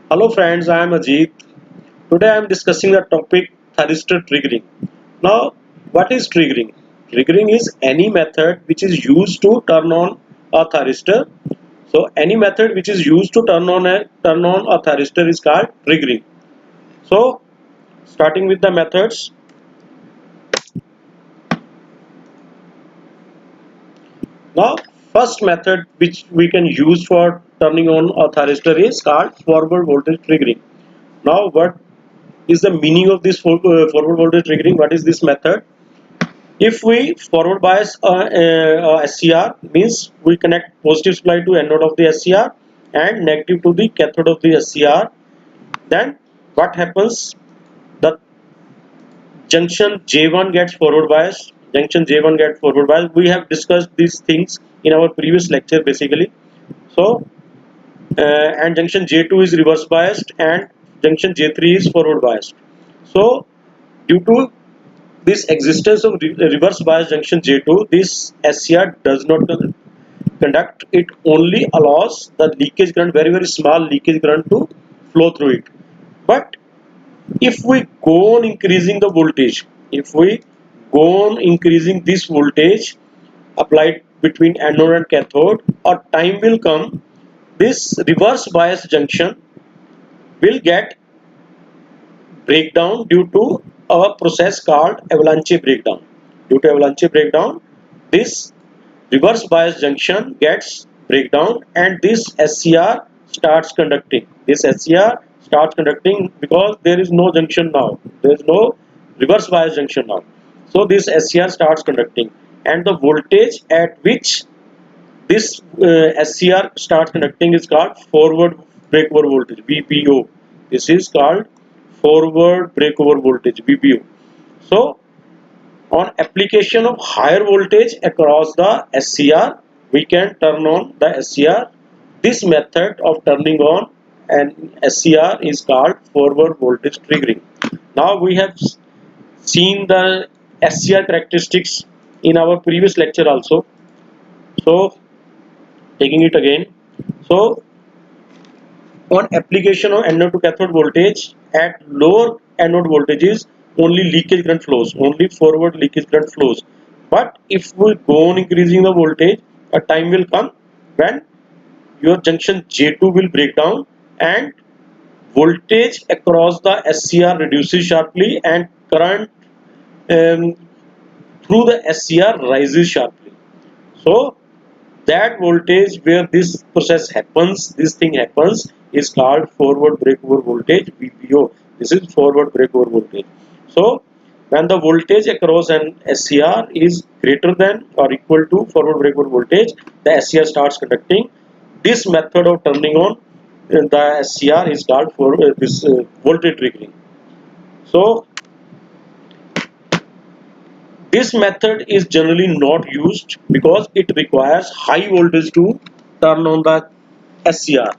Hello friends, I am Ajit. Today I am discussing the topic thyristor triggering. Now, what is triggering? Triggering is any method which is used to turn on a thyristor. So, any method which is used to turn on a thyristor is called triggering. So, starting with the methods. Now, first method which we can use for turning on a thyristor is called forward voltage triggering. Now, what is the meaning of this forward voltage triggering? What is this method? If we forward bias SCR, means we connect positive supply to anode of the SCR and negative to the cathode of the SCR, then what happens? The junction J1 gets forward bias. Junction J1 gets forward bias. We have discussed these things in our previous lecture basically. So, and junction J2 is reverse biased and junction J3 is forward biased. So, due to this existence of reverse bias junction J2, this SCR does not conduct. It only allows the leakage current, very small leakage current, to flow through it. But if we go on increasing the voltage, if we go on increasing this voltage applied between anode and cathode, a time will come this reverse bias junction will get breakdown due to a process called avalanche breakdown. Due to avalanche breakdown, this reverse bias junction gets breakdown and this SCR starts conducting. This SCR starts conducting because there is no junction now. There is no reverse bias junction now. So this SCR starts conducting, and the voltage at which this SCR starts conducting is called forward breakover voltage, VBO. This is called forward breakover voltage, VBO. So, on application of higher voltage across the SCR, we can turn on the SCR. This method of turning on an SCR is called forward voltage triggering. Now we have seen the SCR characteristics in our previous lecture also. So, taking it again. So, on application of anode to cathode voltage at lower anode voltages, only leakage current flows, only forward leakage current flows. But if we go on increasing the voltage, a time will come when your junction J2 will break down and voltage across the SCR reduces sharply and current um, through the SCR rises sharply. So that voltage where this process happens, this thing happens, is called forward breakover voltage, VBO. This is forward breakover voltage. So when the voltage across an SCR is greater than or equal to forward breakover voltage, the SCR starts conducting. This method of turning on the SCR is called for this voltage triggering. So this method is generally not used because it requires high voltage to turn on the SCR.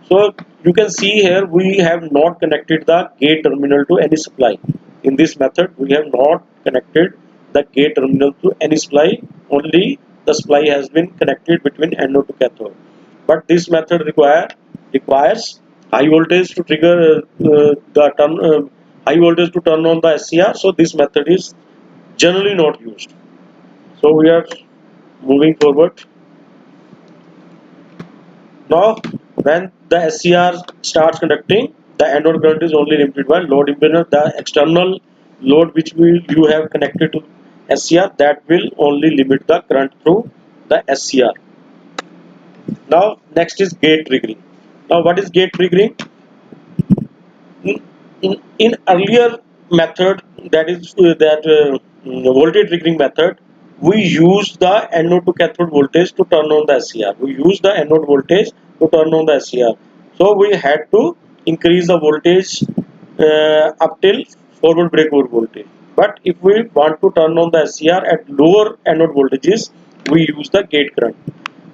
So you can see here we have not connected the gate terminal to any supply. In this method we have not connected the gate terminal to any supply, only the supply has been connected between anode to cathode. But this method requires high voltage to trigger high voltage to turn on the SCR. So this method is generally not used. So we are moving forward. Now, when the SCR starts conducting, the anode current is only limited by load impedance. The external load which you have connected to SCR, that will only limit the current through the SCR. Now, next is gate triggering. Now, what is gate triggering? In earlier method, that is voltage triggering method, we use the anode to cathode voltage to turn on the SCR. We use the anode voltage to turn on the SCR. So we had to increase the voltage up till forward breakover voltage. But if we want to turn on the SCR at lower anode voltages, we use the gate current.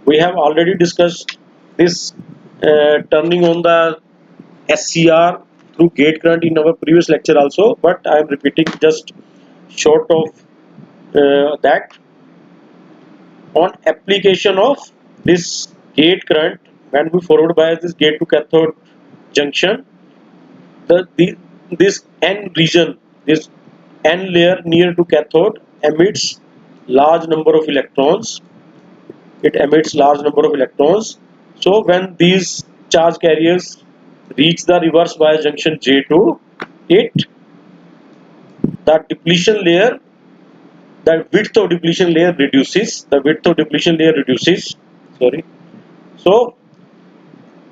We have already discussed this turning on the SCR through gate current in our previous lecture also, but I am repeating just short of that. On application of this gate current, when we forward bias this gate to cathode junction, this N region, this N layer near to cathode emits large number of electrons. It emits large number of electrons. So when these charge carriers reach the reverse bias junction J2, it the depletion layer, the width of depletion layer reduces. The width of depletion layer reduces. Sorry. So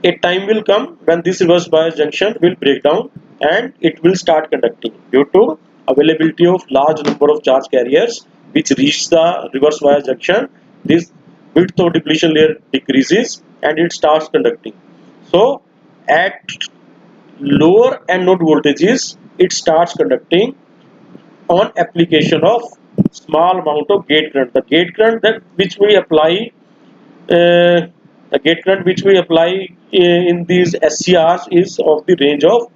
a time will come when this reverse bias junction will break down and it will start conducting due to availability of large number of charge carriers which reach the reverse bias junction. This width of depletion layer decreases and it starts conducting. So at lower anode voltages it starts conducting on application of small amount of gate current. The gate current that which we apply the gate current which we apply in these SCRs is of the range of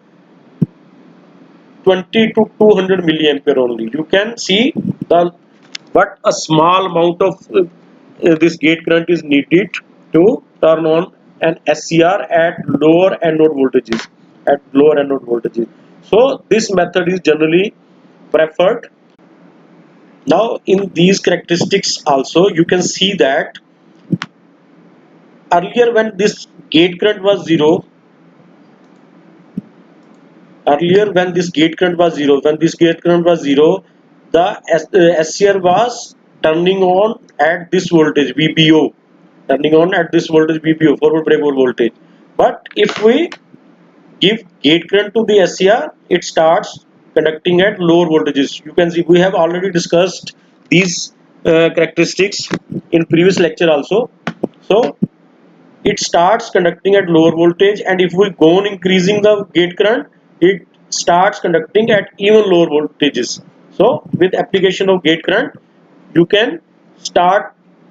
20 to 200 milliampere only. You can see the but a small amount of this gate current is needed to turn on an SCR at lower anode voltages. At lower anode voltages. So this method is generally preferred. Now in these characteristics also you can see that earlier when this gate current was zero, the SCR was turning on at this voltage VBO, forward breakthrough voltage. But if we give gate current to the SCR, it starts conducting at lower voltages. You can see we have already discussed these characteristics in previous lecture also. So it starts conducting at lower voltage, and if we go on increasing the gate current, it starts conducting at even lower voltages. So with application of gate current you can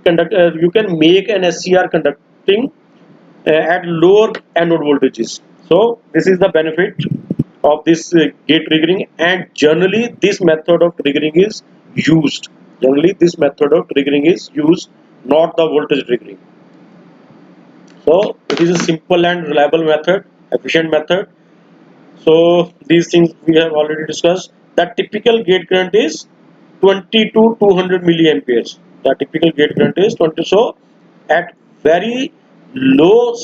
you can make an SCR conducting at lower anode voltages. So this is the benefit of this gate triggering, and generally this method of triggering is used. Not the voltage triggering. So it is a simple and reliable method, efficient method. So these things we have already discussed. The typical gate current is 20 to 200 milliamperes. The typical gate current is 20. So at very low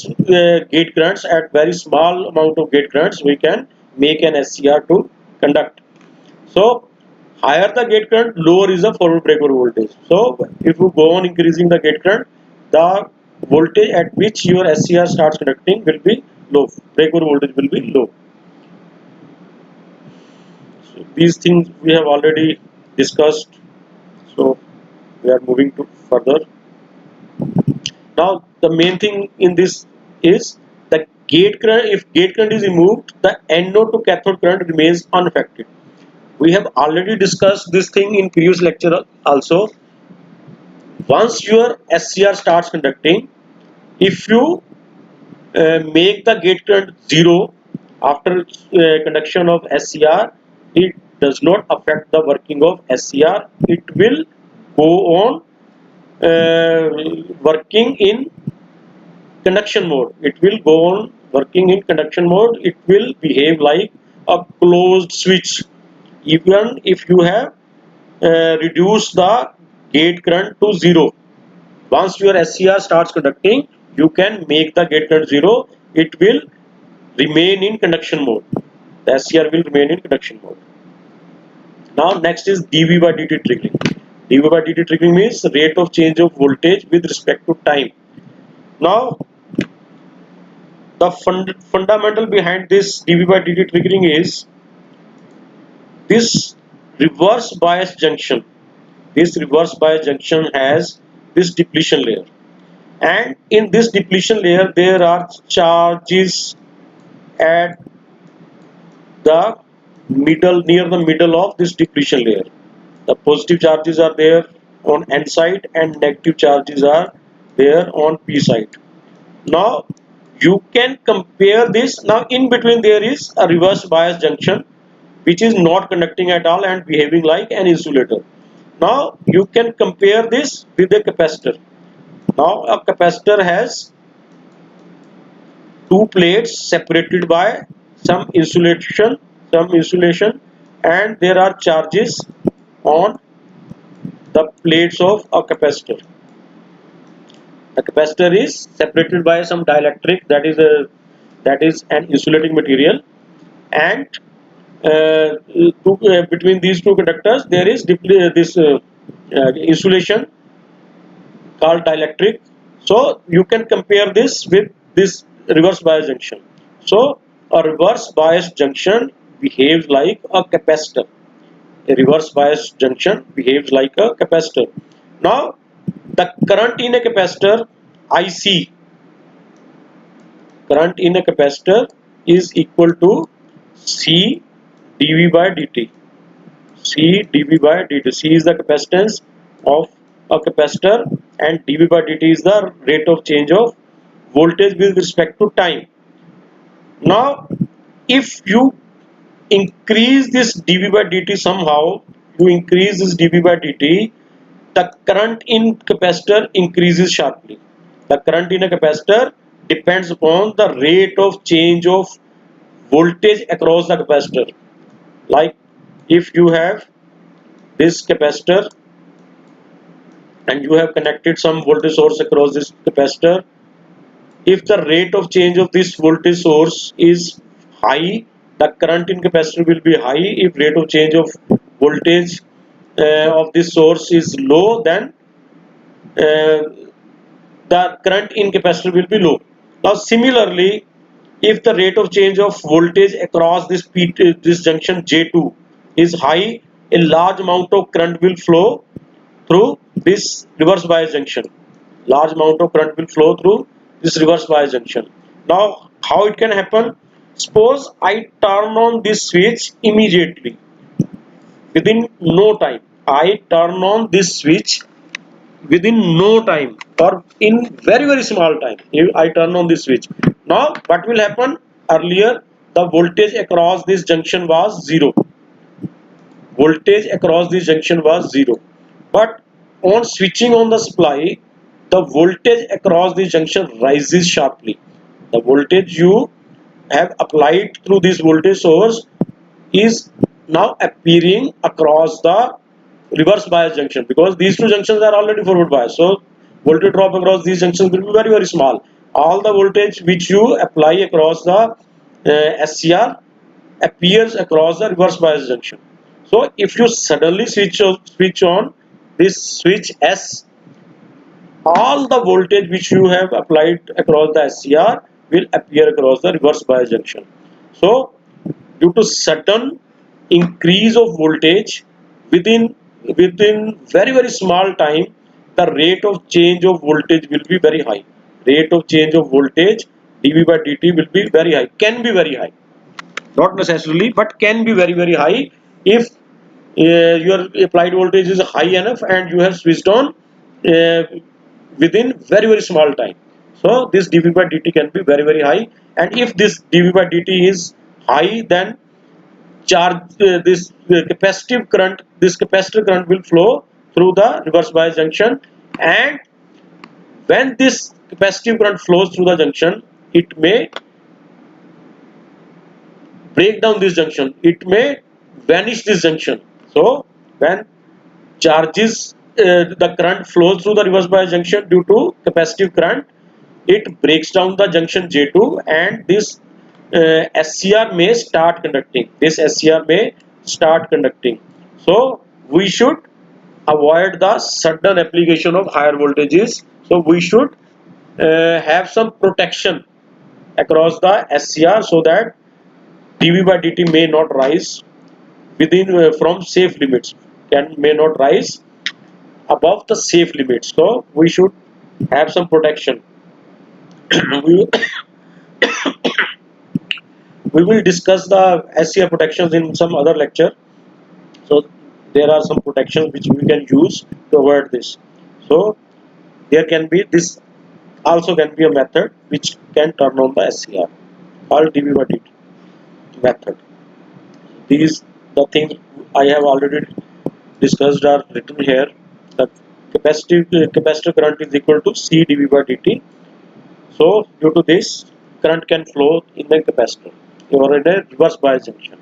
gate currents, at very small amount of gate currents, we can make an SCR to conduct. So higher the gate current, lower is the forward breakover voltage. So if you go on increasing the gate current, the voltage at which your SCR starts conducting will be low. Breakover voltage will be low. So these things we have already discussed. So we are moving to further. Now the main thing in this is the gate current. If gate current is removed, the anode to cathode current remains unaffected. We have already discussed this thing in previous lecture also. Once your SCR starts conducting, if you make the gate current zero after conduction of SCR, it does not affect the working of SCR. It will go on working in conduction mode. It will go on working in conduction mode. It will behave like a closed switch. Even if you have reduced the gate current to zero. Once your SCR starts conducting, you can make the gate current zero. It will remain in conduction mode. The SCR will remain in conduction mode. Now next is dV by dt triggering. dV by dt triggering means rate of change of voltage with respect to time. Now the fundamental behind this dV by dt triggering is this reverse bias junction. This reverse bias junction has this depletion layer, and in this depletion layer there are charges at the middle, near the middle of this depletion layer. The positive charges are there on N side and negative charges are there on P side. Now you can compare this. Now in between there is a reverse bias junction which is not conducting at all and behaving like an insulator. Now you can compare this with a capacitor. Now a capacitor has two plates separated by some insulation, and there are charges on the plates of a capacitor. The capacitor is separated by some dielectric, that is an insulating material, and between these two conductors there is this insulation called dielectric. So you can compare this with this reverse bias junction. So a reverse bias junction behaves like a capacitor. A reverse bias junction behaves like a capacitor. Now the current in a capacitor, IC, current in a capacitor is equal to C dV by dt. C dV by dt. C is the capacitance of a capacitor and dV by dt is the rate of change of voltage with respect to time. Now, if you increase this dV by dt somehow, you increase this dV by dt, the current in capacitor increases sharply. The current in a capacitor depends upon the rate of change of voltage across the capacitor. Like if you have this capacitor and you have connected some voltage source across this capacitor, if the rate of change of this voltage source is high, the current in capacitor will be high. If rate of change of voltage of this source is low, then uh, the current in capacitor will be low. Now similarly, if the rate of change of voltage across this junction J2 is high, a large amount of current will flow through this reverse bias junction. Large amount of current will flow through this reverse bias junction. Now how it can happen? Suppose I turn on this switch immediately within no time. I turn on this switch within no time or in very small time. If I turn on this switch, now what will happen? Earlier the voltage across this junction was 0. Voltage across this junction was 0, but on switching on the supply, the voltage across this junction rises sharply. The voltage you have applied through this voltage source is now appearing across the reverse bias junction, because these two junctions are already forward bias. So voltage drop across these junctions will be very small. All the voltage which you apply across the SCR appears across the reverse bias junction. So if you suddenly switch on this switch S, all the voltage which you have applied across the SCR will appear across the reverse bias junction. So due to sudden increase of voltage within very small time, the rate of change of voltage will be very high. Rate of change of voltage dV by dt will be very high, can be very high, not necessarily, but can be very high if your applied voltage is high enough and you have switched on within very small time. So this dV by dt can be very high, and if this dV by dt is high, then charge this capacitor current will flow through the reverse bias junction, and when this capacitive current flows through the junction, it may break down this junction, it may vanish this junction. So when charges the current flows through the reverse bias junction due to capacitive current, it breaks down the junction J2, and this SCR may start conducting. This SCR may start conducting. So we should avoid the sudden application of higher voltages. So we should have some protection across the SCR so that dV by dt may not rise within from safe limits, may not rise above the safe limits. So we should have some protection. we, we will discuss the SCR protections in some other lecture. So there are some protections which we can use to avoid this. So there can be this, also can be a method which can turn on the SCR, all dV by dt method. These the things I have already discussed are written here. The capacitor current is equal to C dV by dt. So due to this, current can flow in the capacitor or in a reverse bias junction.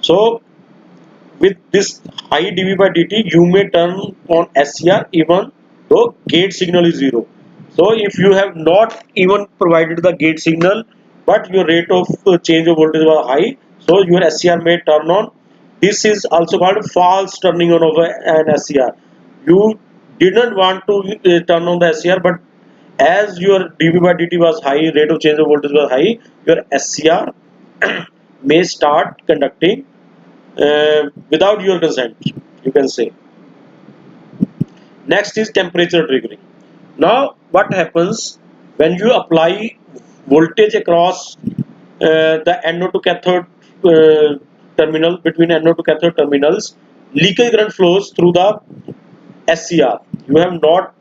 So with this high dV by dt, you may turn on SCR even though gate signal is 0. So if you have not even provided the gate signal, but your rate of change of voltage was high, so your SCR may turn on. This is also called false turning on of an SCR. You didn't want to turn on the SCR, but as your dV by dt was high, rate of change of voltage was high, your SCR may start conducting without your consent, you can say. Next is temperature triggering. Now what happens when you apply voltage across the anode to cathode terminal, between anode to cathode terminals, leakage current flows through the SCR. You have not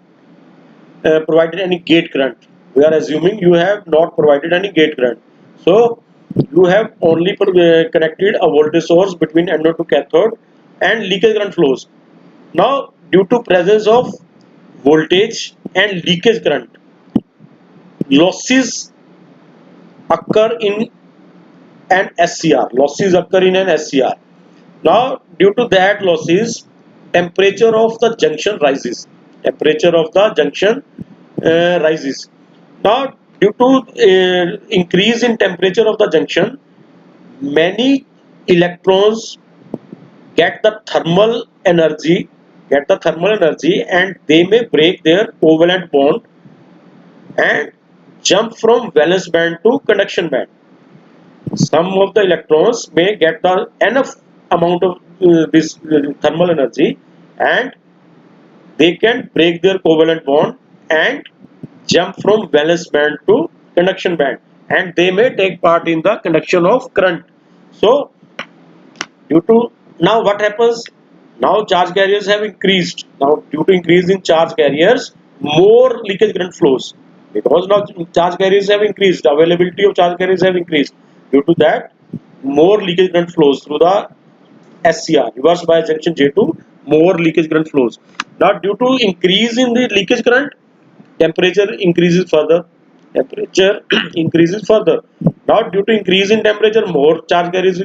provided any gate current. We are assuming you have not provided any gate current. So you have only connected a voltage source between anode to cathode, and leakage current flows. Now due to presence of voltage and leakage current, losses occur in an SCR. Losses occur in an SCR. Now due to that losses, temperature of the junction rises. Temperature of the junction rises. Now due to increase in temperature of the junction, many electrons get the thermal energy, and they may break their covalent bond and jump from valence band to conduction band. Some of the electrons may get the enough amount of this thermal energy, and they can break their covalent bond and jump from valence band to conduction band, and they may take part in the conduction of current. So due to, now what happens, now charge carriers have increased. Now due to increase in charge carriers, more leakage current flows, because now charge carriers have increased, availability of charge carriers have increased. Due to that, more leakage current flows through the SCR, reverse bias junction J2. More leakage current flows. Now due to increase in the leakage current, temperature increases further. Temperature increases further. Now due to increase in temperature, more charge carriers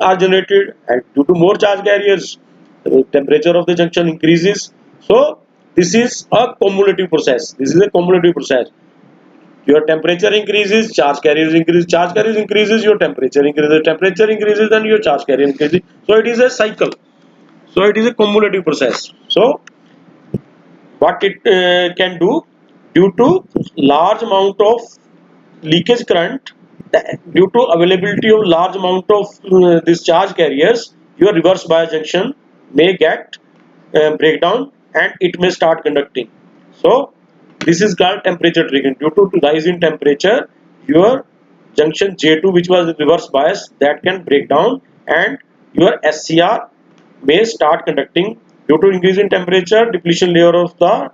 are generated, and due to more charge carriers, the temperature of the junction increases. So this is a cumulative process. This is a cumulative process. Your temperature increases, charge carriers increase, charge carriers increases, your temperature increases, temperature increases, then your charge carrier increases. So it is a cycle. So it is a cumulative process. So what it can do, due to large amount of leakage current, due to availability of large amount of these charge carriers, your reverse bias junction may get breakdown, and it may start conducting. So this is called temperature triggering. Due to rise in temperature, your junction J2, which was reverse bias, that can break down, and your SCR may start conducting. Due to increase in temperature, depletion layer of the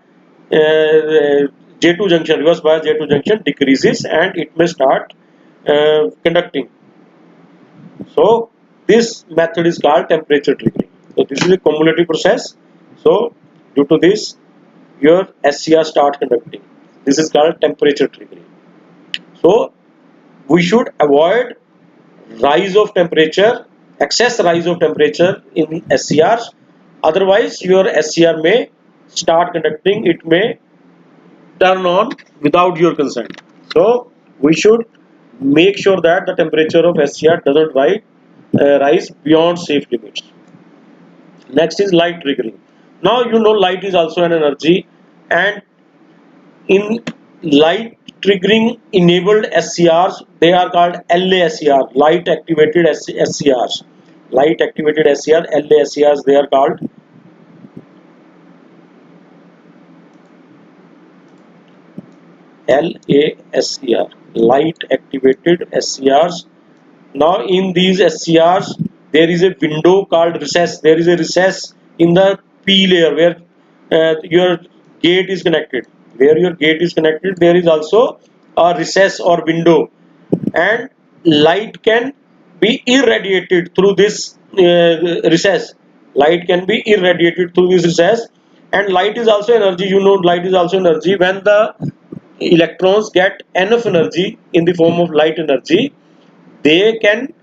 J2 junction, reverse bias J2 junction decreases, and it may start conducting. So this method is called temperature triggering. So this is a cumulative process. So due to this, your SCR start conducting. This is called temperature triggering. So we should avoid rise of temperature, excess rise of temperature in SCRs. Otherwise, your SCR may start conducting. It may turn on without your consent. So we should make sure that the temperature of SCR doesn't rise beyond safe limits. Next is light triggering. Now you know light is also an energy, and in light triggering enabled SCRs, they are called LASCR, light activated SCRs. Light activated SCR, LASCRs, they are called. LASCR, light activated SCRs. Now in these SCRs, there is a window called recess. There is a recess in the P layer where your gate is connected. Where your gate is connected, there is also a recess or window, and light can be irradiated through this recess. Light can be irradiated through this recess, And light is also energy. You know, light is also energy. When the electrons get enough energy in the form of light energy, they can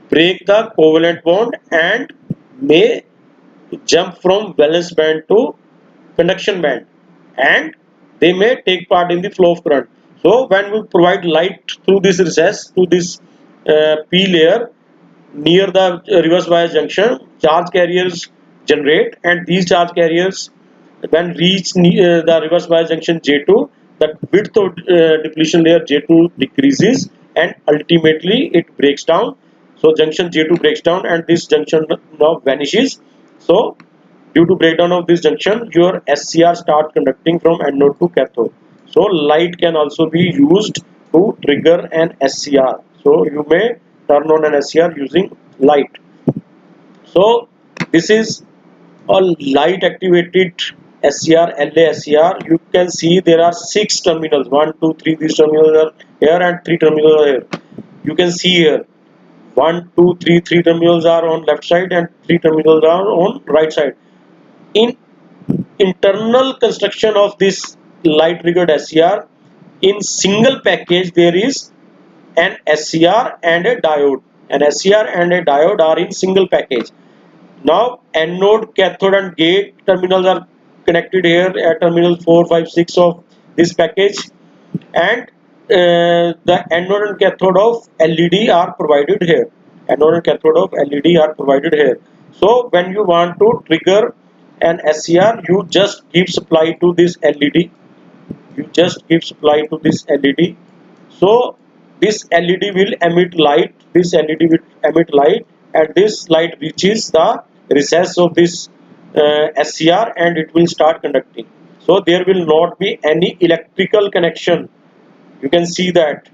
break the covalent bond and may jump from valence band to conduction band, and they may take part in the flow of current. So when we provide light through this recess to this p layer near the reverse bias junction, charge carriers generate, and these charge carriers when reach the reverse bias junction J2, the width of depletion layer J2 decreases and ultimately it breaks down. So junction J2 breaks down and this junction now vanishes. So due to breakdown of this junction, your SCR start conducting from anode to cathode. So light can also be used to trigger an SCR. So you may turn on an SCR using light. So this is a light activated SCR, LA SCR. You can see there are 6 terminals, 1, 2, 3. These terminals are here and 3 terminals are here. You can see here 1, 2, 3. 3 terminals are on left side and 3 terminals are on right side. In internal construction of this light triggered SCR, in single package there is an SCR and a diode. An SCR and a diode are in single package. Now anode, cathode and gate terminals are connected here at terminal 4, 5, 6 of this package, and the anode and cathode of LED are provided here. Anode and cathode of LED are provided here. So when you want to trigger an SCR, you just give supply to this LED. You just give supply to this LED. So this LED will emit light. This LED will emit light, and this light reaches the recess of this SCR, and it will start conducting. So there will not be any electrical connection. You can see that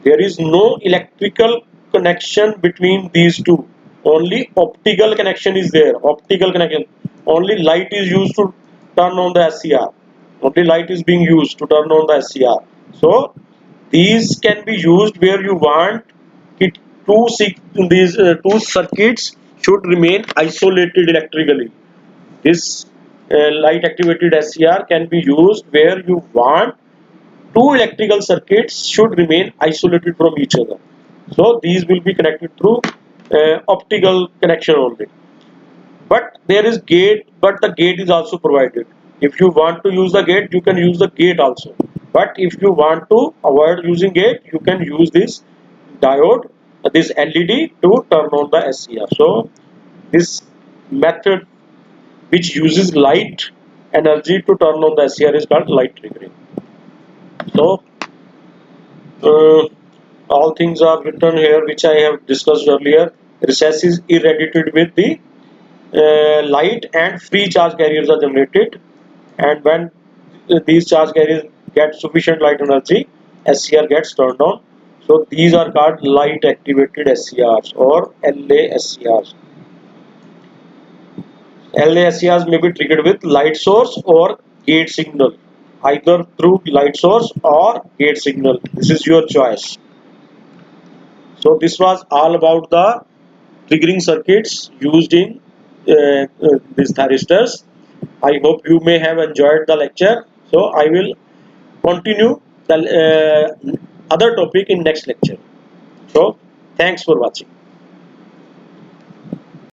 there is no electrical connection between these two. Only optical connection is there. Optical connection. Only light is used to turn on the SCR. Only light is being used to turn on the SCR. So these can be used where you want it these two circuits should remain isolated electrically. This light activated SCR can be used where you want two electrical circuits should remain isolated from each other. So these will be connected through optical connection only. But there is gate, but the gate is also provided. If you want to use the gate, you can use the gate also. But if you want to avoid using gate, you can use this diode, this LED to turn on the SCR. So this method which uses light energy to turn on the SCR is called light triggering. So uh, all things are written here which I have discussed earlier. Recess is irradiated with the light and free charge carriers are generated, and when these charge carriers get sufficient light energy, SCR gets turned on. So these are called light activated SCRs or LASCRs. LASCRs may be triggered with light source or gate signal, either through light source or gate signal. This is your choice. So this was all about the triggering circuits used in these thyristors. I hope you may have enjoyed the lecture. So I will continue the other topic in next lecture. So thanks for watching.